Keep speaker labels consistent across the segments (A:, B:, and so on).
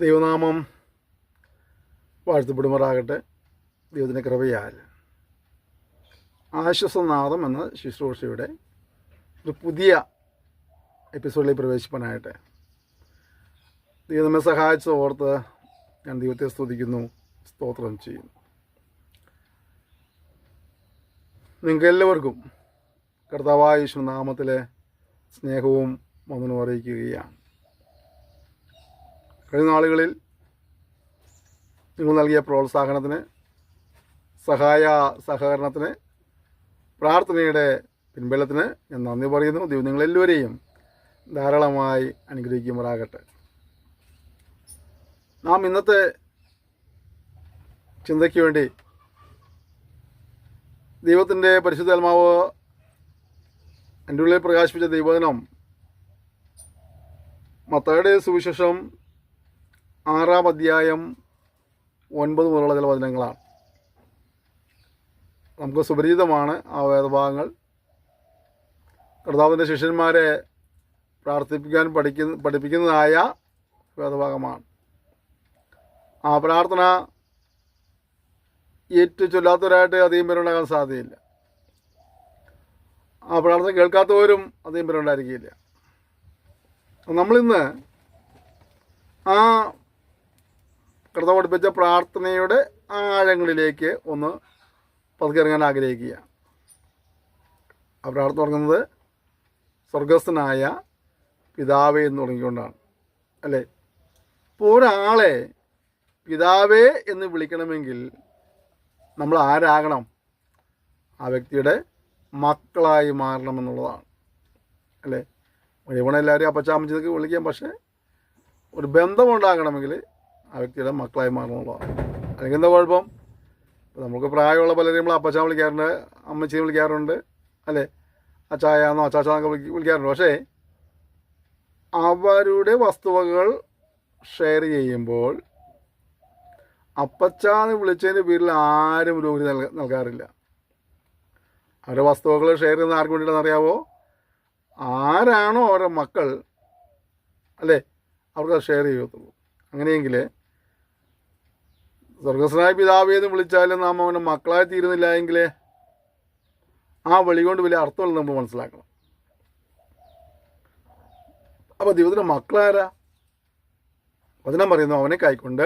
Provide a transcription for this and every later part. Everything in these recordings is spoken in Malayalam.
A: ദൈവനാമം വാഴ്ത്തപ്പെടുമാറാകട്ടെ. ദൈവത്തിൻ്റെ കൃപയാൽ ആശ്വാസനാദം എന്ന ശുശ്രൂഷയുടെ ഒരു പുതിയ എപ്പിസോഡിലേക്ക് പ്രവേശിപ്പാനായിട്ട് ദൈവം നമ്മെ സഹായിച്ചത് ഓർത്ത് ഞാൻ ദൈവത്തെ സ്തുതിക്കുന്നു, സ്തോത്രം ചെയ്യുന്നു. നിങ്ങൾക്ക് എല്ലാവർക്കും കർത്താവായ യേശു നാമത്തിലെ സ്നേഹവും വന്ദനവും അറിയിക്കുകയാണ്. കഴിഞ്ഞ നാളുകളിൽ നിങ്ങൾ നൽകിയ പ്രോത്സാഹനത്തിന്, സഹകരണത്തിന്, പ്രാർത്ഥനയുടെ പിൻബലത്തിന് ഞാൻ നന്ദി പറയുന്നു. ദൈവം നിങ്ങളെല്ലാവരെയും ധാരാളമായി അനുഗ്രഹിക്കുമാറാകട്ടെ. നാം ഇന്നത്തെ ചിന്തയ്ക്ക് വേണ്ടി ദൈവത്തിൻ്റെ പരിശുദ്ധാത്മാവ് എൻ്റെ ഉള്ളിൽ പ്രകാശിപ്പിച്ച ദൈവവചനം മത്തായിയുടെ സുവിശേഷം 6-ാം അധ്യായം 9 മുതലുള്ള ചില വചനങ്ങളാണ്. നമുക്ക് സുപരിചിതമാണ് ആ വേദഭാഗങ്ങൾ. കർത്താവിൻ്റെ ശിഷ്യന്മാരെ പ്രാർത്ഥിപ്പിക്കാൻ പഠിപ്പിക്കുന്നതായ വേദഭാഗമാണ്. ആ പ്രാർത്ഥന ഏറ്റു ചൊല്ലാത്തവരായിട്ട് അധികം പേരുണ്ടാകാൻ സാധ്യതയില്ല. ആ പ്രാർത്ഥന കേൾക്കാത്തവരും അധികം പേരുണ്ടായിരിക്കില്ല. നമ്മളിന്ന് ആ കർത്താവ് പഠിപ്പിച്ച പ്രാർത്ഥനയുടെ ആഴങ്ങളിലേക്ക് ഒന്ന് പതുക്കിറങ്ങാൻ ആഗ്രഹിക്കുക. ആ പ്രാർത്ഥന തുടങ്ങുന്നത് സ്വർഗസ്ഥനായ പിതാവേ എന്ന് തുടങ്ങിക്കൊണ്ടാണ്, അല്ലേ? ഇപ്പോൾ ഒരാളെ പിതാവേ എന്ന് വിളിക്കണമെങ്കിൽ നമ്മൾ ആരാകണം? ആ വ്യക്തിയുടെ മക്കളായി മാറണമെന്നുള്ളതാണ്, അല്ലേ? മുഴുവൻ എല്ലാവരും അപ്പച്ചാമ്മച്ചതൊക്കെ വിളിക്കാം, പക്ഷേ ഒരു ബന്ധമുണ്ടാകണമെങ്കിൽ ആ വ്യക്തിയുടെ മക്കളായി മാറണമെന്നുള്ളതാണ്. അല്ലെങ്കിൽ എന്താ കുഴപ്പം? ഇപ്പോൾ നമുക്ക് പ്രായമുള്ള പലരും നമ്മൾ അപ്പച്ചാ വിളിക്കാറുണ്ട്, അമ്മച്ചിയെ വിളിക്കാറുണ്ട്, അല്ലേ? അച്ചായാന്നോ അച്ചാച്ചാന്നൊക്കെ വിളിക്കാറുണ്ട്. പക്ഷേ അവരുടെ വസ്തുവകൾ ഷെയർ ചെയ്യുമ്പോൾ അപ്പച്ചാന്ന് വിളിച്ചതിൻ്റെ പേരിൽ ആരും ഒരു നൽകാറില്ല. അവരുടെ വസ്തുവകൾ ഷെയർ ചെയ്യുന്ന ആർക്ക് വേണ്ടിയിട്ടാണെന്ന് അറിയാവോ? ആരാണോ അവരുടെ മക്കൾ, അല്ലേ, അവർക്ക് അത് ഷെയർ ചെയ്യത്തുള്ളൂ. അങ്ങനെയെങ്കിൽ സ്വർഗസ്വനായ പിതാവേ എന്ന് വിളിച്ചാലും നാം അവൻ്റെ മക്കളായി തീരുന്നില്ല എങ്കിൽ ആ വിളി കൊണ്ട് വലിയ അർത്ഥമുള്ളത് നമ്മൾ മനസ്സിലാക്കണം. അപ്പോൾ ദൈവത്തിൻ്റെ മക്കളാരാ? വചനം പറയുന്നു, അവനെ കൈക്കൊണ്ട്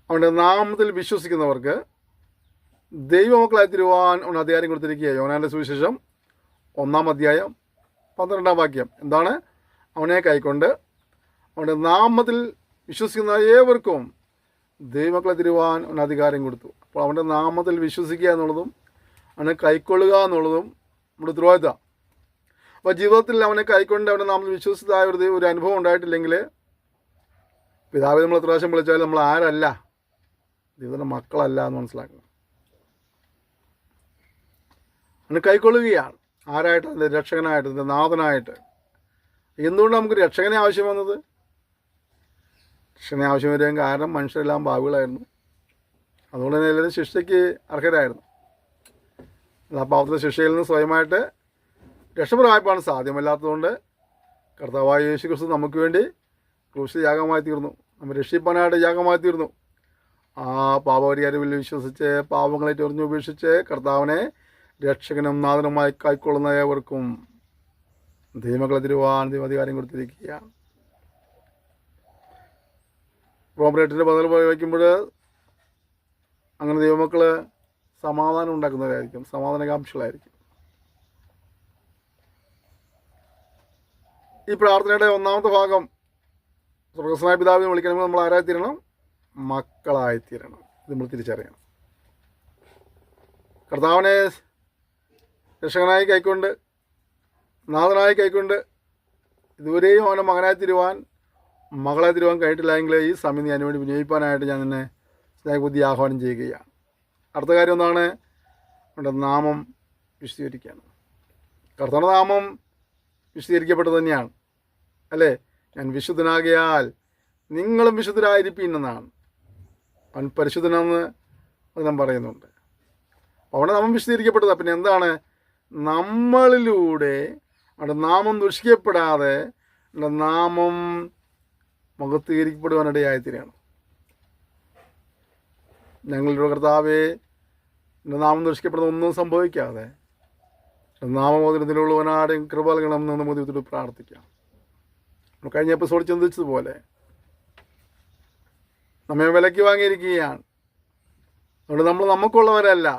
A: അവൻ്റെ നാമത്തിൽ വിശ്വസിക്കുന്നവർക്ക് ദൈവമക്കളായി തീരുവാൻ അവൻ അധികാരം കൊടുത്തിരിക്കുക. യോഹന്നാന്റെ സുവിശേഷം 1-ാം അധ്യായം 12-ാം വാക്യം എന്താണ്? അവനെ കൈക്കൊണ്ട് അവൻ്റെ നാമത്തിൽ വിശ്വസിക്കുന്ന ഏവർക്കും ദൈവമക്കളെ തിരുവാൻ അവന് അധികാരം കൊടുത്തു. അപ്പോൾ അവൻ്റെ നാമത്തിൽ വിശ്വസിക്കുക എന്നുള്ളതും അവനെ കൈക്കൊള്ളുക എന്നുള്ളതും നമ്മുടെ ഉത്തരവാദിത്തം. അപ്പോൾ ജീവിതത്തിൽ അവനെ കൈക്കൊണ്ട് അവൻ്റെ നാമത്തിൽ വിശ്വസിച്ചതായ ഒരു അനുഭവം ഉണ്ടായിട്ടില്ലെങ്കിൽ പിതാവ് നമ്മൾ എത്ര പ്രാവശ്യം വിളിച്ചാലും നമ്മൾ ആരല്ല, ദൈവത്തിൻ്റെ മക്കളല്ല എന്ന് മനസ്സിലാക്കണം. അവനെ കൈക്കൊള്ളുകയാണ്. ആരായിട്ട്? അതിൻ്റെ രക്ഷകനായിട്ട്, അതിൻ്റെ നാഥനായിട്ട്. എന്തുകൊണ്ട് നമുക്ക് രക്ഷകനെ ആവശ്യം വന്നത്? രക്ഷകനെ ആവശ്യം വരാൻ കാരണം മനുഷ്യരെല്ലാം പാപികളായിരുന്നു. അതുകൊണ്ട് തന്നെ എല്ലാവരും ശിക്ഷയ്ക്ക് അർഹരായിരുന്നു. ആ പാപത്തിൻ്റെ ശിക്ഷയിൽ നിന്ന് സ്വയമായിട്ട് രക്ഷപ്രായപ്പാണ് സാധ്യമല്ലാത്തതുകൊണ്ട് കർത്താവായ യേശു ക്രിസ്തു നമുക്ക് വേണ്ടി ക്രൂശിൽ യാഗമായി തീർന്നു. നമ്മൾ രക്ഷിപ്പാനായിട്ട് യാഗമായി തീർന്നു. ആ പാപപരിഹാരത്തിൽ വിശ്വസിച്ച് പാപങ്ങളെ ചൊറിഞ്ഞ് ഉപേക്ഷിച്ച് കർത്താവിനെ രക്ഷകനും നാഥനുമായി കൈക്കൊള്ളുന്ന ഏവർക്കും ദൈവമക്കളെ തിരുവാൻ ദൈവം അധികാരം കൊടുത്തിരിക്കുകയാണ്. റോബറേറ്റിൻ്റെ ബദൽ വയ്ക്കുമ്പോൾ അങ്ങനെ ദൈവമക്കൾ സമാധാനം ഉണ്ടാക്കുന്നവരായിരിക്കും, സമാധാനകാംക്ഷികളായിരിക്കും. ഈ പ്രാർത്ഥനയുടെ 1-ാമത്തെ ഭാഗം സ്വർഗസ്വനായ പിതാവിനെ വിളിക്കണമെങ്കിൽ നമ്മൾ ആരായിത്തീരണം? മക്കളായിത്തീരണം. ഇത് നമ്മൾ തിരിച്ചറിയണം. കർത്താവിനെ രക്ഷകനായി കൈക്കൊണ്ട്, നാഥനായി കൈക്കൊണ്ട് ഇതുവരെയും അവൻ്റെ മകനായി തീരുവാൻ, മകളായി തീരുവാൻ കഴിഞ്ഞിട്ടില്ല എങ്കിൽ ഈ സമയം നീ അതിനുവേണ്ടി വിനിയോഗിക്കാനായിട്ട് ഞാൻ നിന്നെ സ്നേഹബുദ്ധി ആഹ്വാനം ചെയ്യുകയാണ്. അടുത്ത കാര്യം എന്താണ്? അവൻ്റെ നാമം വിശദീകരിക്കുകയാണ്. കർത്താവിൻ്റെ നാമം വിശദീകരിക്കപ്പെട്ടത് തന്നെയാണ്, അല്ലേ? ഞാൻ വിശുദ്ധനാകിയാൽ നിങ്ങളും വിശുദ്ധരായിരിപ്പീൻ എന്നാണ്. അവൻ പരിശുദ്ധനെന്ന് വചനം പറയുന്നുണ്ട്. അവിടെ നാമം വിശദീകരിക്കപ്പെട്ടത്. പിന്നെ എന്താണ്? നമ്മളിലൂടെ അവൻ്റെ നാമം ദുഷിക്കപ്പെടാതെ അവൻ്റെ നാമം മഹത്വീകരിക്കപ്പെടുവാനിടയായിത്തീരുകയാണ്. ഞങ്ങളുടെ കർത്താവേ, എൻ്റെ നാമം ദുഷിക്കപ്പെടുന്ന ഒന്നും സംഭവിക്കാതെ നാമമോദനത്തിലുള്ളവനാടെയും കൃപ നൽകണം എന്ന് മോദിയോട് പ്രാർത്ഥിക്കാം. നമ്മൾ കഴിഞ്ഞ എപ്പിസോഡ് ചിന്തിച്ചതുപോലെ നമ്മെ വിലയ്ക്ക് വാങ്ങിയിരിക്കുകയാണ്. അതുകൊണ്ട് നമ്മൾ നമുക്കുള്ളവരല്ല,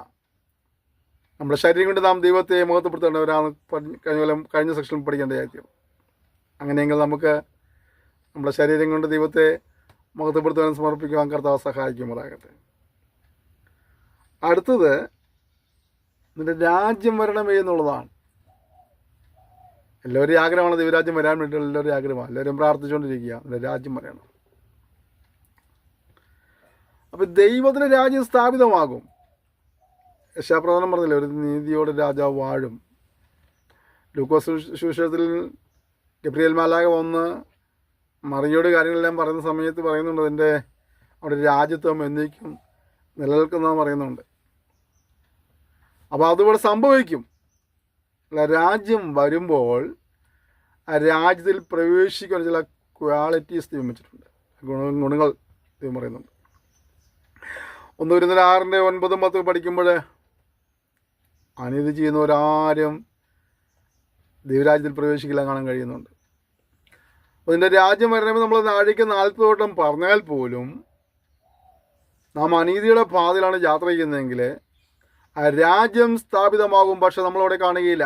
A: നമ്മുടെ ശരീരം കൊണ്ട് നാം ദൈവത്തെ മഹത്വപ്പെടുത്തേണ്ടവരാണ് കഴിഞ്ഞ സെക്ഷനിൽ പഠിക്കേണ്ടതായിരിക്കും. അങ്ങനെയെങ്കിൽ നമുക്ക് നമ്മുടെ ശരീരം കൊണ്ട് ദൈവത്തെ മഹത്വപ്പെടുത്താൻ സമർപ്പിക്കുവാൻ കർത്താവ് സഹായിക്കുമാറാകട്ടെ. അടുത്തത് നിന്റെ രാജ്യം വരണമേ എന്നുള്ളതാണ്. എല്ലാവരും ആഗ്രഹമാണ് ദൈവരാജ്യം വരാൻ വേണ്ടി, എല്ലാവരും ആഗ്രഹമാണ്, എല്ലാവരും പ്രാർത്ഥിച്ചുകൊണ്ടിരിക്കുക നിന്റെ രാജ്യം വരണം. അപ്പം ദൈവത്തിൻ്റെ രാജ്യം സ്ഥാപിതമാകും. യശാപ്രവചനം പറഞ്ഞില്ലേ, ഒരു നീതിയോടെ രാജാവ് വാഴും. ലൂക്കോസ് സുവിശേഷത്തിൽ ഗബ്രിയേൽ മാലാഖ വന്ന് മറിയോട് കാര്യങ്ങളെല്ലാം പറയുന്ന സമയത്ത് പറയുന്നുണ്ട്, അതിൻ്റെ അവിടെ രാജ്യത്വം എന്നേക്കും നിലനിൽക്കുന്നതെന്ന് പറയുന്നുണ്ട്. അപ്പോൾ അതുപോലെ സംഭവിക്കും. രാജ്യം വരുമ്പോൾ ആ രാജ്യത്തിൽ പ്രവേശിക്കുന്ന ചില ക്വാളിറ്റീസ് ദൈവം വെച്ചിട്ടുണ്ട്, ഗുണങ്ങൾ ദൈവം പറയുന്നുണ്ട്. 1 കൊരിന്ത്യർ 6:9-10 പഠിക്കുമ്പോൾ അനീതി ചെയ്യുന്നവരാരും ദൈവരാജ്യത്തിൽ പ്രവേശിക്കില്ല കാണാൻ കഴിയുന്നുണ്ട്. അതിൻ്റെ രാജ്യം വരണമെങ്കിൽ നമ്മൾ നാഴിക 40 വട്ടം പറഞ്ഞാൽ പോലും നാം അനീതിയുടെ പാതയിലാണ് യാത്ര ചെയ്യുന്നതെങ്കിൽ ആ രാജ്യം സ്ഥാപിതമാകും, പക്ഷെ നമ്മളവിടെ കാണുകയില്ല.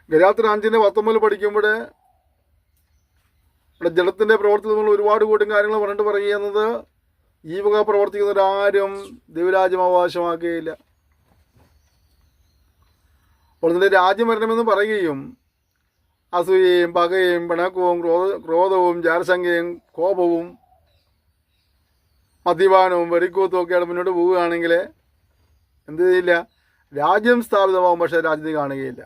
A: ഗലാത്യർ 5:19 പഠിക്കുമ്പോൾ ഇവിടെ ജഡത്തിൻ്റെ പ്രവർത്തനത്തിൽ നമ്മൾ ഒരുപാട് കൂട്ടം കാര്യങ്ങൾ പറഞ്ഞിട്ട് പറയുന്നത്, ഈ വക പ്രവർത്തിക്കുന്നവരാരും ദൈവരാജ്യം അവകാശമാക്കുകയില്ല. അപ്പോൾ ഇതിൻ്റെ രാജ്യം വരണമെന്ന് പറയുകയും അസൂയയും പകയും പിണക്കവും ക്രോധവും ജാരശങ്കയും കോപവും മദ്യപാനവും വെറിക്കൂത്തും ഒക്കെയാണ് മുന്നോട്ട് പോവുകയാണെങ്കിൽ എന്ത് ചെയ്യില്ല? രാജ്യം സ്ഥാപിതമാകും, പക്ഷേ രാജ്യത്തെ കാണുകയില്ല.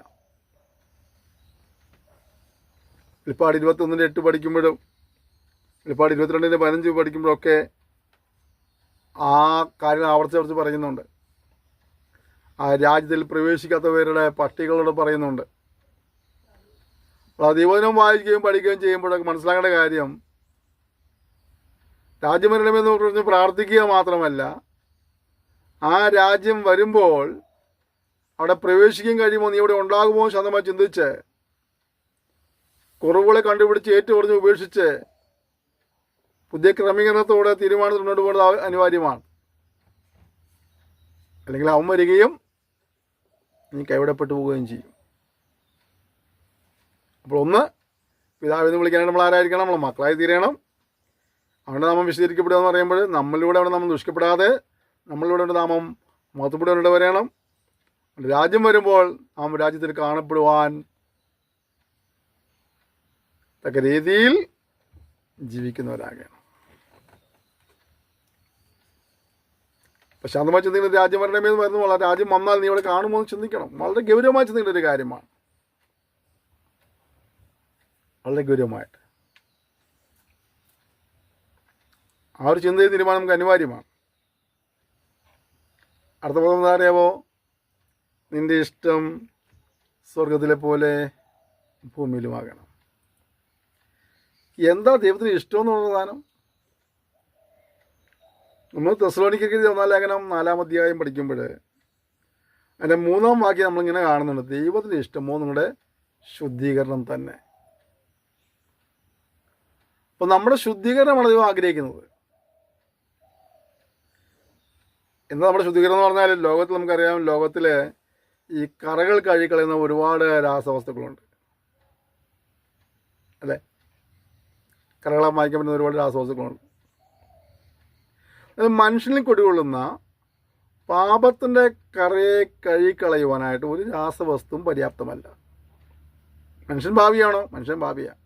A: വെളിപ്പാട് 21:8 പഠിക്കുമ്പോഴും വെളിപ്പാട് 22:15 പഠിക്കുമ്പോഴൊക്കെ ആ കാര്യങ്ങൾ ആവർത്തിച്ച് പറയുന്നുണ്ട്. ആ രാജ്യത്തിൽ പ്രവേശിക്കാത്തവരുടെ പട്ടികളോട് പറയുന്നുണ്ട്. അപ്പോൾ ദൈവവചനം വായിക്കുകയും പഠിക്കുകയും ചെയ്യുമ്പോഴൊക്കെ മനസ്സിലാക്കേണ്ട കാര്യം, രാജ്യം വരണമെന്ന് പറഞ്ഞ് പ്രാർത്ഥിക്കുക മാത്രമല്ല, ആ രാജ്യം വരുമ്പോൾ അവിടെ പ്രവേശിക്കാൻ കഴിയുമോ, നീ ഇവിടെ ഉണ്ടാകുമോ ശാന്തമായി ചിന്തിച്ച് കുറവുകളെ കണ്ടുപിടിച്ച് ഏറ്റുപറഞ്ഞ് ഉപേക്ഷിച്ച് പുതിയ ക്രമീകരണത്തോടെ തീരുമാനത്തിൽ മുന്നോട്ട് പോകുന്നത് അനിവാര്യമാണ്. അല്ലെങ്കിൽ അവൻ വരികയും നീ കൈവിടപ്പെട്ടു പോവുകയും ചെയ്യും. അപ്പോൾ ഒന്ന്, പിതാവിന്ന് വിളിക്കാനായിട്ട് നമ്മൾ ആരായിരിക്കണം? നമ്മൾ മക്കളായി തീരണം. അവൻ്റെ നാമം വിശദീകരിക്കപ്പെടുക എന്ന് പറയുമ്പോൾ നമ്മളിലൂടെ അവിടെ നാമം ദുഷിക്കപ്പെടാതെ നമ്മളിലൂടെ നാമം മഹത്വപ്പെടുവാനായിട്ട് വരണം. രാജ്യം വരുമ്പോൾ നാം രാജ്യത്തിൽ കാണപ്പെടുവാൻ തക്ക രീതിയിൽ ജീവിക്കുന്നവരാകണം. അപ്പം ശാന്തമായി ചിന്തിക്കുന്ന രാജ്യം വരണമെന്ന് വരുമ്പോൾ ആ രാജ്യം വന്നാൽ നീ അവിടെ കാണുമോ എന്ന് ചിന്തിക്കണം. വളരെ ഗൗരവമായി ചിന്തിക്കേണ്ട ഒരു കാര്യമാണ്, വളരെ ഗൗരവമായിട്ട്. ആ ഒരു ചിന്തയും തീരുമാനം നമുക്ക് അനിവാര്യമാണ്. അടുത്ത പദം എന്താ അറിയാമോ? നിൻ്റെ ഇഷ്ടം സ്വർഗത്തിലെ പോലെ ഭൂമിയിലുമാകണം. എന്താ ദൈവത്തിന് ഇഷ്ടമെന്ന് പറഞ്ഞ സാധനം? നമ്മൾ തെസ്സലോനിക്കർക്ക് 1 ലേഖനം 4-ാം അധ്യായം പഠിക്കുമ്പോൾ അതിൻ്റെ 3-ാം വാക്യം നമ്മളിങ്ങനെ കാണുന്നുണ്ട്, ദൈവത്തിന് ഇഷ്ടമോ നിങ്ങളുടെ ശുദ്ധീകരണം തന്നെ. അപ്പോൾ നമ്മുടെ ശുദ്ധീകരണമാണ് ദൈവം ആഗ്രഹിക്കുന്നത്. എന്താ നമ്മുടെ ശുദ്ധീകരണം എന്ന് പറഞ്ഞാൽ, ലോകത്തിൽ നമുക്കറിയാം, ലോകത്തിൽ ഈ കറകൾ കഴുകിക്കളയുന്ന ഒരുപാട് രാസവസ്തുക്കളുണ്ട്, അല്ലേ? കറകളെ മായ്ക്കാൻ പറ്റുന്ന ഒരുപാട് രാസവസ്തുക്കളുണ്ട്. അത് മനുഷ്യനിൽ കുടികൊള്ളുന്ന പാപത്തിൻ്റെ കറയെ കഴുകിക്കളയുവാനായിട്ട് ഒരു രാസവസ്തുവും പര്യാപ്തമല്ല. മനുഷ്യൻ ഭാവിയാണോ? മനുഷ്യൻ ഭാവിയാണ്.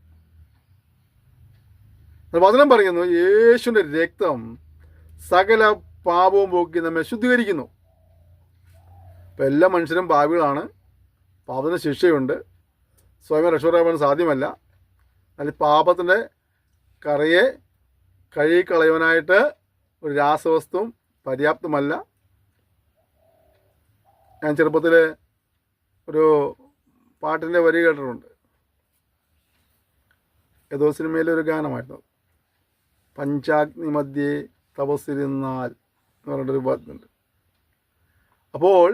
A: വചനം പറയുന്നു, യേശുവിൻ്റെ രക്തം സകല പാപവും പോക്കി നമ്മെ ശുദ്ധീകരിക്കുന്നു. അപ്പം എല്ലാ മനുഷ്യരും പാപികളാണ്, പാപത്തിന് ശിക്ഷയുണ്ട്, സ്വയം രക്ഷപ്പെടാൻ സാധ്യമല്ല. അതിൽ പാപത്തിൻ്റെ കറയെ കഴുകിക്കളയുവാനായിട്ട് ഒരു രാസവസ്തുവും പര്യാപ്തമല്ല. ഞാൻ ചെറുപ്പത്തിൽ ഒരു പാട്ടിൻ്റെ വരി കേട്ടിട്ടുണ്ട്, ഏതോ സിനിമയിലെ ഒരു ഗാനമായിരുന്നു. പഞ്ചാഗ്നി മധ്യേ തപസ്സിരുന്നാൽ എന്ന് പറഞ്ഞിട്ടൊരു വാക്കുണ്ട്. അപ്പോൾ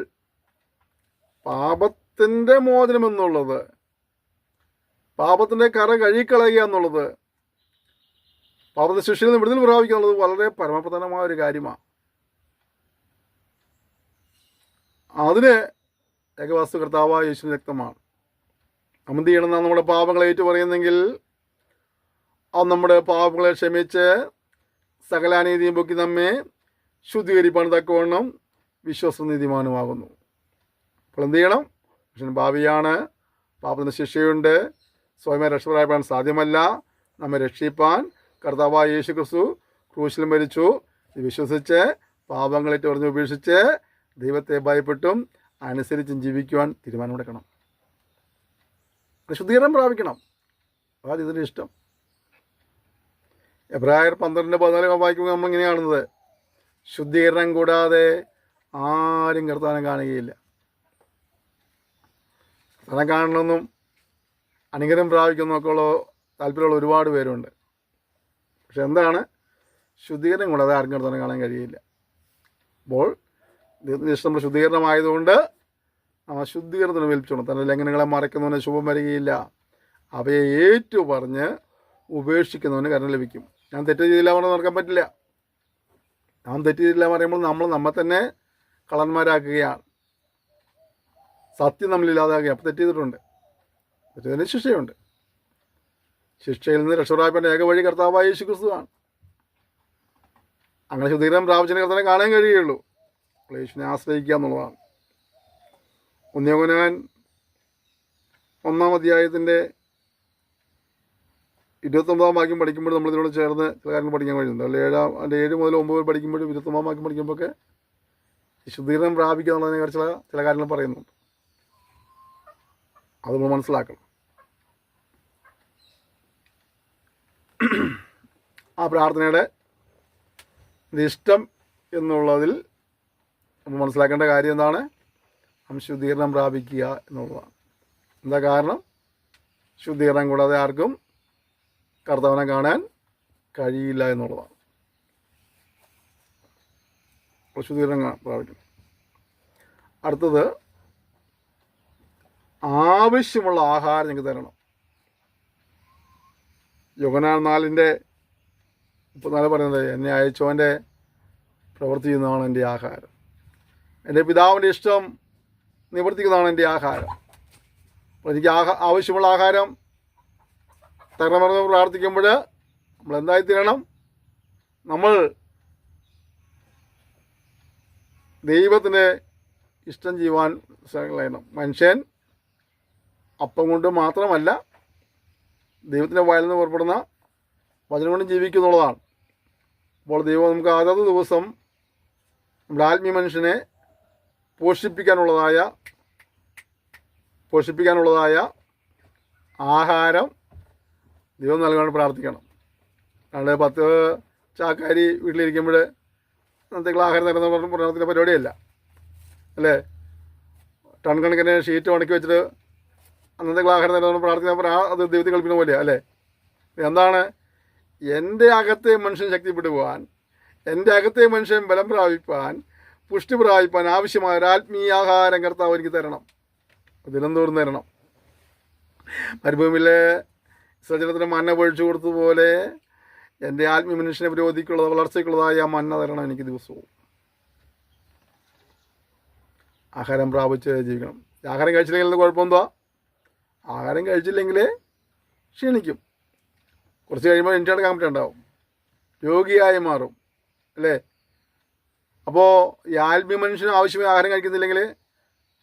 A: പാപത്തിൻ്റെ മോചനം എന്നുള്ളത്, പാപത്തിൻ്റെ കറ കഴുകിക്കളയുക എന്നുള്ളത്, പാപത്തിൻ്റെ ശിക്ഷയിൽ നിന്ന് വിടുതൽ പ്രാപിക്കുക എന്നുള്ളത് വളരെ പരമപ്രധാനമായ ഒരു കാര്യമാണ്. അതിന് ഏകവാസ്തു കർത്താവായ യേശുവിന് വ്യക്തമാണ്. നമ്മൾ എന്ത് ചെയ്യണമെന്നാണ് നമ്മുടെ പാപങ്ങളെ ഏറ്റു പറയുന്നെങ്കിൽ അത് നമ്മുടെ പാപങ്ങളെ ക്ഷമിച്ച് സകല അനീതിയും പൊക്കി നമ്മെ ശുദ്ധീകരിപ്പാൻ തക്കവണ്ണം വിശ്വസനീതിമാനുമാകുന്നു. അപ്പോൾ എന്ത് ചെയ്യണം? മനുഷ്യൻ പാപിയാണ്, പാപത്തിന് ശിക്ഷയുണ്ട്, സ്വയമേ രക്ഷപ്പെടാൻ സാധ്യമല്ല. നമ്മെ രക്ഷിപ്പാൻ കർത്താവായ യേശു ക്രിസ്തു ക്രൂശിൽ മരിച്ചു. വിശ്വസിച്ച് പാപങ്ങളേറ്റ് പറഞ്ഞ് ഉപേക്ഷിച്ച് ദൈവത്തെ ഭയപ്പെട്ടും അനുസരിച്ചും ജീവിക്കുവാൻ തീരുമാനമെടുക്കണം. ശുദ്ധീകരണം പ്രാപിക്കണം. അതാണ് ഇതിൻ്റെ ഇഷ്ടം. എബ്രായർ 12:14 വായിക്കുമ്പോൾ നമ്മളിങ്ങനെ കാണുന്നത്, ശുദ്ധീകരണം കൂടാതെ ആരും കർത്താവിനെ കാണുകയില്ല. കർത്താവിനെ കാണണമെന്നും അനുഗ്രഹം പ്രാപിക്കുന്നൊക്കെ ഉള്ള താല്പര്യമുള്ള ഒരുപാട് പേരുണ്ട്. പക്ഷെ എന്താണ്, ശുദ്ധീകരണം കൂടാതെ ആർക്കും കർത്താവിനെ കാണാൻ കഴിയില്ല. അപ്പോൾ ദൈവത്തിൻ്റെ ഇഷ്ടം നമ്മുടെ ശുദ്ധീകരണമായതുകൊണ്ട് ആ ശുദ്ധീകരണത്തിന് ഏൽപ്പിച്ചോണം. തൻ്റെ ലംഘനങ്ങളെ മറയ്ക്കുന്നവന് ശുഭം വരികയില്ല. അവയെ ഏറ്റു പറഞ്ഞ് ഉപേക്ഷിക്കുന്നവന് കരുണ ലഭിക്കും. ഞാൻ തെറ്റ് ചെയ്തില്ല പറഞ്ഞ് നടക്കാൻ പറ്റില്ല. നാം തെറ്റ് ചെയ്തില്ല പറയുമ്പോൾ നമ്മൾ നമ്മെ തന്നെ കള്ളന്മാരാക്കുകയാണ്. സത്യം നമ്മളില്ലാതാകുക. അപ്പോൾ തെറ്റ് ചെയ്തിട്ടുണ്ട്. തെറ്റതിന് ശിക്ഷയുണ്ട്. ശിക്ഷയിൽ നിന്ന് രക്ഷപ്പെടാൻ ഏക വഴി കർത്താവായ യേശു ക്രിസ്തുവാണ്. അങ്ങനെ ശുദ്ധീകരണം പ്രാപിച്ചതിനെ കർത്താവിനെ കാണാൻ കഴിയുള്ളൂ. യേശുവിനെ ആശ്രയിക്കുക എന്നുള്ളതാണ്. 1 യോഹന്നാൻ 1-ാം അധ്യായത്തിൻ്റെ 29-ാം വാക്യം പഠിക്കുമ്പോൾ നമ്മൾ ഇതിനോട് ചേർന്ന് ചില കാര്യങ്ങൾ പഠിക്കാൻ കഴിയുന്നുണ്ട്. അതിൽ 7 മുതൽ 9 പഠിക്കുമ്പോഴും 29-ാം വാക്യം പഠിക്കുമ്പോഴൊക്കെ ഈ ശുദ്ധീകരണം പ്രാപിക്കുക എന്നുള്ളതിനെ കുറിച്ചുള്ള ചില കാര്യങ്ങൾ പറയുന്നുണ്ട്. അത് നമ്മൾ മനസ്സിലാക്കണം. ആ പ്രാർത്ഥനയുടെ ഇഷ്ടം എന്നുള്ളതിൽ നമ്മൾ മനസ്സിലാക്കേണ്ട കാര്യം എന്താണ്? ശുദ്ധീകരണം പ്രാപിക്കുക എന്നുള്ളതാണ്. എന്താ കാരണം? ശുദ്ധീകരണം കൂടാതെ ആർക്കും കർത്താവിനെ കാണാൻ കഴിയില്ല എന്നുള്ളതാണ്. ശുദ്ധീകരണം പ്രാപിക്കണം. അടുത്തത്, ആവശ്യമുള്ള ആഹാരം ഞങ്ങൾക്ക് തരണം. യോഹന്നാൻ 4:34 പറയുന്നത്, എന്നെ അയച്ചവൻ്റെ പ്രവൃത്തി ചെയ്യുന്നതാണ് എൻ്റെ ആഹാരം, എൻ്റെ പിതാവിൻ്റെ ഇഷ്ടം നിവർത്തിക്കുന്നതാണ് എൻ്റെ ആഹാരം. അപ്പോൾ എനിക്ക് ആവശ്യമുള്ള ആഹാരം തരണമെന്ന് പ്രാർത്ഥിക്കുമ്പോൾ നമ്മൾ എന്തായിത്തീരണം? നമ്മൾ ദൈവത്തിന് ഇഷ്ടം ചെയ്യുവാൻ കഴിയണം. മനുഷ്യൻ അപ്പം കൊണ്ട് മാത്രമല്ല ദൈവത്തിൻ്റെ വായിൽ നിന്ന് പുറപ്പെടുന്ന വചനം കൊണ്ട് ജീവിക്കുന്നുള്ളതാണ്. അപ്പോൾ ദൈവം നമുക്ക് അതത് ദിവസം നമ്മുടെ ആത്മീയ മനുഷ്യനെ പോഷിപ്പിക്കാനുള്ളതായ ആഹാരം ദൈവം നൽകാൻ പ്രാർത്ഥിക്കണം. അല്ലാണ്ട് 10 ചാക്കാരി വീട്ടിലിരിക്കുമ്പോൾ എന്തെങ്കിലും ആഹാരം തരുന്ന പ്രാർത്ഥന പരിപാടിയല്ല അല്ലേ? ടൺ കണക്കിന് ഷീറ്റ് ഉണക്കി വെച്ചിട്ട് അന്നത്തെ ആഹാരം തരുന്ന പ്രാർത്ഥന അത് ദൈവത്തെ കളിപ്പിക്കുന്ന പോലെയാണ് അല്ലേ? എന്താണ്? എൻ്റെ അകത്തെ മനുഷ്യൻ ശക്തിപ്പെടുവാൻ, എൻ്റെ അകത്തെ മനുഷ്യൻ ബലം പ്രാപിപ്പാൻ, പുഷ്ടി പ്രാപിപ്പാൻ ആവശ്യമായ ഒരു ആത്മീയാഹാരം കർത്താവ് എനിക്ക് തരണം. ദിനംതോറും തരണം. മരുഭൂമിയിലെ സജനത്തിന് മന്ന പൊഴിച്ചു കൊടുത്തതുപോലെ എൻ്റെ ആത്മീയ മനുഷ്യനെ വിരോധിക്കുള്ളത് വളർച്ചയ്ക്കുള്ളതായ മന്ന തരണം എനിക്ക് ദിവസവും. ആഹാരം പ്രാപിച്ച് ജീവിക്കണം. ആഹാരം കഴിച്ചില്ലെങ്കിൽ കുഴപ്പമെന്താ? ആഹാരം കഴിച്ചില്ലെങ്കിൽ ക്ഷീണിക്കും. കുറച്ച് കഴിയുമ്പോൾ എനിക്ക് നടക്കാൻ പറ്റുണ്ടാവും, രോഗിയായി മാറും അല്ലേ? അപ്പോൾ ഈ ആത്മീയ മനുഷ്യന് ആവശ്യമായ ആഹാരം കഴിക്കുന്നില്ലെങ്കിൽ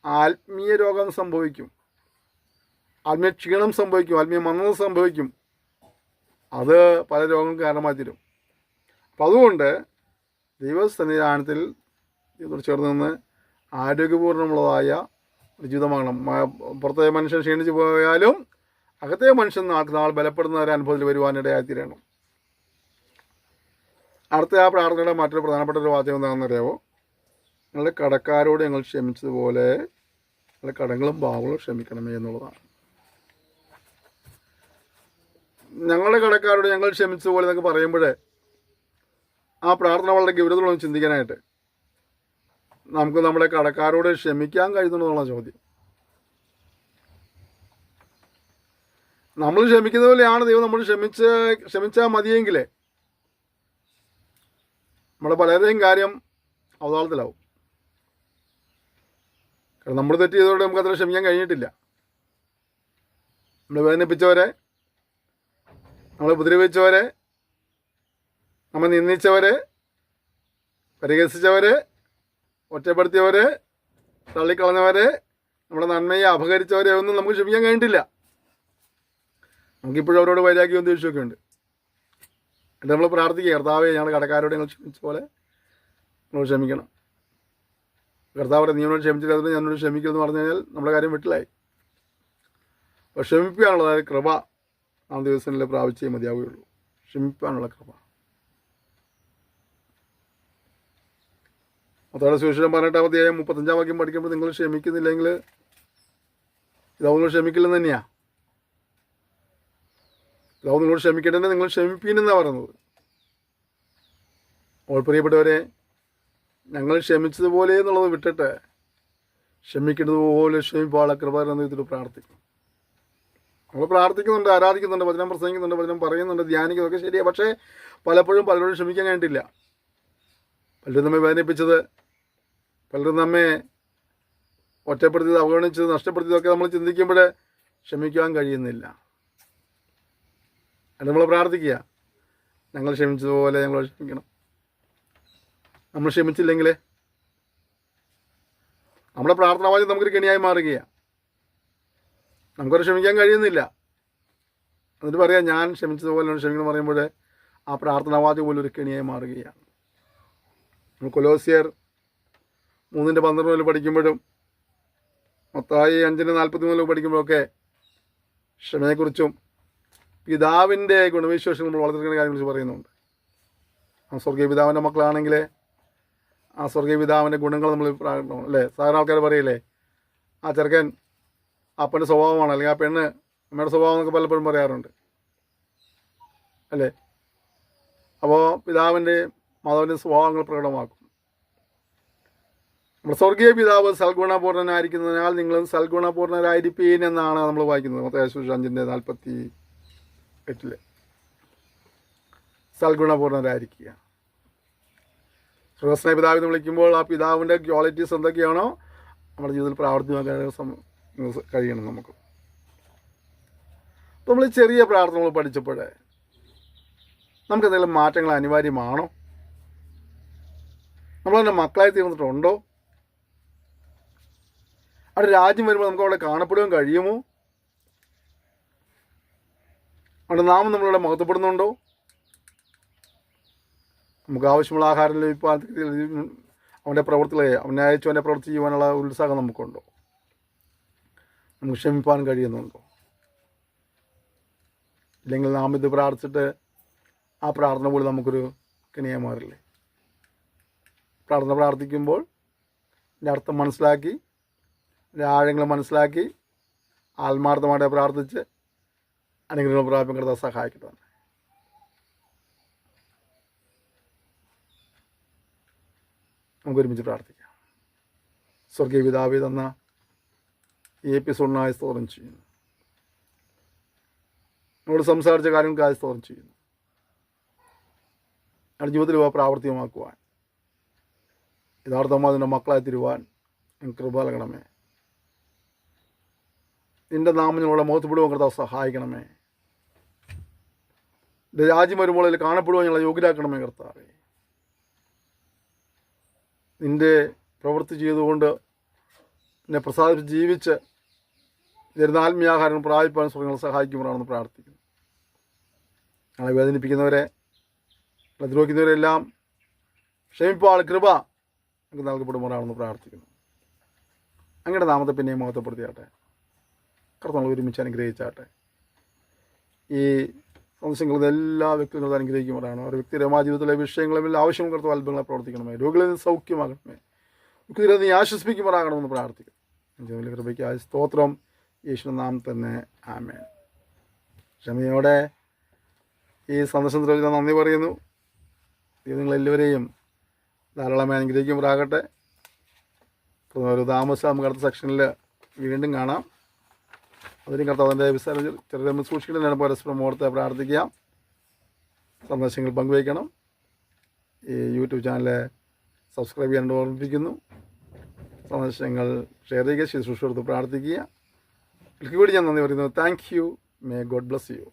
A: ആത്മീയ രോഗം സംഭവിക്കും, ആത്മീയ ക്ഷീണം സംഭവിക്കും, ആത്മീയ മന്ദത സംഭവിക്കും. അത് പല രോഗങ്ങൾക്ക് കാരണമായി തീരും. അപ്പം അതുകൊണ്ട് ദൈവസന്നിധാനത്തിൽ ഇതിനോട് ചേർന്ന് നിന്ന് ആരോഗ്യപൂർണ്ണമുള്ളതായ ഒരു ജീവിതമാകണം. പുറത്തെ മനുഷ്യൻ ക്ഷീണിച്ച് പോയാലും അകത്തെ മനുഷ്യൻ നാൾ ബലപ്പെടുന്ന ഒരു അനുഭവത്തിൽ വരുവാനിടയായിത്തീരണം. അടുത്ത ആ പ്രാർത്ഥനയുടെ മറ്റൊരു പ്രധാനപ്പെട്ട ഒരു വാചകം എന്താണെന്നറിയാമോ? നിങ്ങളുടെ കടക്കാരോട് ഞങ്ങൾ ക്ഷമിച്ചതുപോലെ നിങ്ങളുടെ കടങ്ങളും പാവങ്ങളും ക്ഷമിക്കണമേ എന്നുള്ളതാണ്. ഞങ്ങളുടെ കടക്കാരോട് ഞങ്ങൾ ക്ഷമിച്ചതുപോലെ എന്നൊക്കെ പറയുമ്പോൾ ആ പ്രാർത്ഥന വളരെ ഗൗരവത്തോളം ചിന്തിക്കാനായിട്ട് നമുക്ക് നമ്മുടെ കടക്കാരോട് ക്ഷമിക്കാൻ കഴിയുന്നുണ്ടെന്നുള്ള ചോദ്യം. നമ്മൾ ക്ഷമിക്കുന്ന പോലെയാണ് ദൈവം നമ്മൾ ക്ഷമിച്ചാൽ മതിയെങ്കിലേ നമ്മുടെ പലരുടെയും കാര്യം അവതാളത്തിലാവും. കാരണം നമ്മൾ തെറ്റ് ചെയ്തതോടെ നമുക്ക് അത്ര ക്ഷമിക്കാൻ കഴിഞ്ഞിട്ടില്ല. നമ്മൾ വേദനിപ്പിച്ചവരെ, നമ്മളെ ഉപദ്രവിച്ചവരെ, നമ്മൾ നിന്ദിച്ചവരെ, പരിഹസിച്ചവരെ, ഒറ്റപ്പെടുത്തിയവരെ, തള്ളിക്കളഞ്ഞവരെ, നമ്മുടെ നന്മയെ അപഹരിച്ചവരെ ഒന്നും നമുക്ക് ക്ഷമിക്കാൻ കഴിഞ്ഞിട്ടില്ല. നമുക്കിപ്പോഴും അവരോട് വൈരാഗ്യവും ദേഷ്യമൊക്കെ ഉണ്ട്. എന്നിട്ട് നമ്മൾ പ്രാർത്ഥിക്കുക, കർത്താവേ ഞങ്ങൾ കടക്കാരോട് ഞങ്ങൾ ക്ഷമിച്ച പോലെ നമ്മൾ ക്ഷമിക്കണം. കർത്താവരെ നീയോട് ക്ഷമിച്ചില്ലാതെ ഞാനോട് ക്ഷമിക്കുമെന്ന് പറഞ്ഞു കഴിഞ്ഞാൽ നമ്മുടെ കാര്യം വിട്ടിലായി. അപ്പോൾ ക്ഷമിക്കാനുള്ളതായ കൃപ ആ ദിവസങ്ങളിൽ പ്രാപിച്ചേ മതിയാവുകയുള്ളൂ. ക്ഷമിക്കാനുള്ള കൃപ. മത്തായിയുടെ സുവിശേഷം 18-ാം അധ്യായം 35-ാം വാക്യം പഠിക്കുമ്പോൾ നിങ്ങൾ ക്ഷമിക്കുന്നില്ലെങ്കിൽ ഇതാവും നിങ്ങൾ ക്ഷമിക്കില്ലെന്ന് തന്നെയാണ്. ഇതാവും നിങ്ങൾ ക്ഷമിക്കേണ്ടത് നിങ്ങൾ ക്ഷമിപ്പീനെന്നാണ് പറയുന്നത്. അപ്പോൾ പ്രിയപ്പെട്ടവരെ, ഞങ്ങൾ ക്ഷമിച്ചതുപോലെ എന്നുള്ളത് വിട്ടിട്ട് ക്ഷമിക്കുന്നതുപോലെ ക്ഷമിപ്പാളെ കൃപ എന്ന വിധത്തിൽ പ്രാർത്ഥിക്കും. നമ്മൾ പ്രാർത്ഥിക്കുന്നുണ്ട്, ആരാധിക്കുന്നുണ്ട്, വചനം പ്രസംഗിക്കുന്നുണ്ട്, വചനം പറയുന്നുണ്ട്, ധ്യാനിക്കുന്നതൊക്കെ ശരിയാണ്. പക്ഷേ പലപ്പോഴും പലരോടും ക്ഷമിക്കാൻ കഴിഞ്ഞിട്ടില്ല. പലരും നമ്മെ വേദനിപ്പിച്ചത്, പലരും നമ്മെ ഒറ്റപ്പെടുത്തിയത്, അവഗണിച്ചത്, നഷ്ടപ്പെടുത്തിയതൊക്കെ നമ്മൾ ചിന്തിക്കുമ്പോൾ ക്ഷമിക്കാൻ കഴിയുന്നില്ല. അത് നമ്മൾ പ്രാർത്ഥിക്കുക, ഞങ്ങൾ ക്ഷമിച്ചതുപോലെ ഞങ്ങൾ ക്ഷമിക്കണം. നമ്മൾ ക്ഷമിച്ചില്ലെങ്കിൽ നമ്മുടെ പ്രാർത്ഥനാവാചകം നമുക്കൊരു കെണിയായി മാറുകയാണ്. നമുക്കത് ക്ഷമിക്കാൻ കഴിയുന്നില്ല. എന്നിട്ട് പറയാം ഞാൻ ക്ഷമിച്ചതുപോലെ ക്ഷമിക്കണം പറയുമ്പോൾ ആ പ്രാർത്ഥനാവാചകം പോലും ഒരു കെണിയായി മാറുകയാണ്. നമ്മൾ കൊലോസ്യർ 3:12 പഠിക്കുമ്പോഴും മത്തായി 5:43 പഠിക്കുമ്പോഴൊക്കെ ക്ഷമയെക്കുറിച്ചും പിതാവിൻ്റെ ഗുണവിശേഷങ്ങൾ നമ്മൾ വളർത്തിക്കുന്ന കാര്യങ്ങളെക്കുറിച്ച് പറയുന്നുണ്ട്. ആ സ്വർഗീയ പിതാവിൻ്റെ മക്കളാണെങ്കിൽ ആ സ്വർഗീയ പിതാവിൻ്റെ ഗുണങ്ങൾ നമ്മൾ അല്ലേ? സാധാരണ ആൾക്കാർ പറയില്ലേ, ആ ചെറുക്കൻ അപ്പൻ്റെ സ്വഭാവമാണ്, അല്ലെങ്കിൽ ആ പെണ്ണ് അമ്മയുടെ സ്വഭാവം എന്നൊക്കെ പലപ്പോഴും പറയാറുണ്ട് അല്ലേ? അപ്പോൾ പിതാവിൻ്റെ മാതാവിൻ്റെ സ്വഭാവങ്ങൾ പ്രകടമാക്കും. നമ്മുടെ സ്വർഗീയ പിതാവ് സൽഗുണപൂർണ്ണനായിരിക്കുന്നതിനാൽ നിങ്ങളും സൽഗുണപൂർണ്ണരായിരിപ്പീൻ എന്നാണ് നമ്മൾ വായിക്കുന്നത്. മത്തായി 5:48 സൽഗുണപൂർണ്ണരായിരിക്കുക. സ്വർഗസ്നായ പിതാവ് എന്ന് വിളിക്കുമ്പോൾ ആ പിതാവിൻ്റെ ക്വാളിറ്റീസ് എന്തൊക്കെയാണോ നമ്മുടെ ജീവിതത്തിൽ പ്രാവർത്തികമാക്കാൻ കഴിയണം നമുക്ക്. അപ്പോൾ നമ്മൾ ചെറിയ പ്രാർത്ഥനകൾ പഠിച്ചപ്പോൾ നമുക്ക് എന്തെങ്കിലും മാറ്റങ്ങൾ അനിവാര്യമാണോ? നമ്മളതിൻ്റെ മക്കളായി തീർന്നിട്ടുണ്ടോ? അവിടെ രാജ്യം വരുമ്പോൾ നമുക്ക് അവിടെ കാണപ്പെടുവാൻ കഴിയുമോ? അവിടെ നാമം നമ്മളിവിടെ മഹത്വപ്പെടുന്നുണ്ടോ? നമുക്ക് ആവശ്യമുള്ള ആഹാരം ലഭിക്കാൻ അവൻ്റെ പ്രവൃത്തികളെ അവനെ അയച്ചവൻ്റെ പ്രവൃത്തി ചെയ്യുവാനുള്ള ഉത്സാഹം നമുക്കുണ്ടോ? നമുക്ക് ക്ഷമിപ്പാൻ കഴിയുന്നുണ്ടോ? ഇല്ലെങ്കിൽ നാം ഇത് പ്രാർത്ഥിച്ചിട്ട് ആ പ്രാർത്ഥന പോലും നമുക്കൊരു കെണിയായി മാറില്ലേ? പ്രാർത്ഥിക്കുമ്പോൾ ഇതിൻ്റെ അർത്ഥം മനസ്സിലാക്കി, ഇതിൻ്റെ ആഴങ്ങൾ മനസ്സിലാക്കി ആത്മാർത്ഥമായിട്ട് പ്രാർത്ഥിച്ച് അനുഗ്രഹങ്ങൾ പ്രാപിക്കാൻ കർത്താവ് സഹായിക്കട്ടെ. നമുക്ക് ഒരുമിച്ച് പ്രാർത്ഥിക്കാം. സ്വർഗീയ പിതാവേ, തന്ന ഈ എപ്പിസോഡിനായി സ്തോത്രം ചെയ്യുന്നു. നമ്മളോട് സംസാരിച്ച കാര്യങ്ങൾക്കായി സ്തോത്രം ചെയ്യുന്നു. നമ്മുടെ ജീവിതത്തിൽ പ്രാവർത്തികമാക്കുവാൻ, യഥാർത്ഥമായി അതിൻ്റെ മക്കളായി തീരുവാൻ കൃപ നൽകണമേ. നിൻ്റെ നാമം ഞങ്ങളുടെ മുഖത്തുപെടുവാൻ കർത്താവ് സഹായിക്കണമേ. എൻ്റെ രാജ്യം വരുമ്പോൾ അതിൽ കാണപ്പെടുവാൻ ഞങ്ങളെ യോഗ്യരാക്കണമേ കർത്താവേ. നിൻ്റെ പ്രവൃത്തി ചെയ്തുകൊണ്ട് എന്നെ പ്രസാദിച്ച് ജീവിച്ച് ഇതിരുന്ന ആത്മീയാഹാരം പ്രാപിപ്പാൻ സ്വർഗ്ഗങ്ങൾ സഹായിക്കുമ്പോഴാണെന്ന് പ്രാർത്ഥിക്കുന്നു. ഞങ്ങളെ വേദനിപ്പിക്കുന്നവരെ, ദ്രോഹിക്കുന്നവരെല്ലാം ക്ഷമിപ്പാൾ കൃപ നമുക്ക് നൽകപ്പെടുമ്പോഴാണെന്ന് പ്രാർത്ഥിക്കുന്നു. അങ്ങയുടെ നാമത്തെ പിന്നെയും മഹത്വപ്പെടുത്തിയാട്ടെ. കർത്താവ് ഒരുമിച്ച് അനുഗ്രഹിച്ചാട്ടെ. ഈ സന്ദേശങ്ങളിൽ എല്ലാ വ്യക്തികളും അനുഗ്രഹിക്കുമ്പോഴാണ് അവരുടെ വ്യക്തിപരമായ ജീവിതത്തിലെ വിഷയങ്ങളും ആവശ്യം കർത്താവ് അത്ഭുതങ്ങളെ പ്രവർത്തിക്കണമേ. രോഗികളിൽ നിന്ന് സൗഖ്യമാകണമേ. വ്യക്തികളെ നീ ആശ്വസിപ്പിക്കുമാറാകണമെന്ന് പ്രാർത്ഥിക്കുന്നു. ജോലി കൃപയ്ക്കായി സ്തോത്രം. യേശുവിന്റെ നാമത്തിൽ തന്നെ ആമേൻ. ക്ഷമയോടെ ഈ സന്ദർശനത്തിൽ ഞാൻ നന്ദി പറയുന്നു. നിങ്ങളെല്ലാവരെയും ധാരാളമായി അനുഗ്രഹിക്കുമ്പോഴാകട്ടെ. ഒരു താമസം നമുക്ക് അടുത്ത സെക്ഷനിൽ വീണ്ടും കാണാം. അതിനും കർത്താവിൻ്റെ വിസ്താരം ചെറിയ സൂക്ഷിക്കണം. പരസ്പരം ഓർത്ത് പ്രാർത്ഥിക്കാം. സന്ദേശങ്ങൾ പങ്കുവയ്ക്കണം. ഈ യൂട്യൂബ് ചാനൽ സബ്സ്ക്രൈബ് ചെയ്യാൻ ഓർമ്മിപ്പിക്കുന്നു. സന്ദേശങ്ങൾ ഷെയർ ചെയ്യുക, ശുശ്രൂഷ കൊടുത്ത് പ്രാർത്ഥിക്കുക. ഒരിക്കൽ കൂടി ഞാൻ നന്ദി പറയുന്നു. Thank you. May God bless you.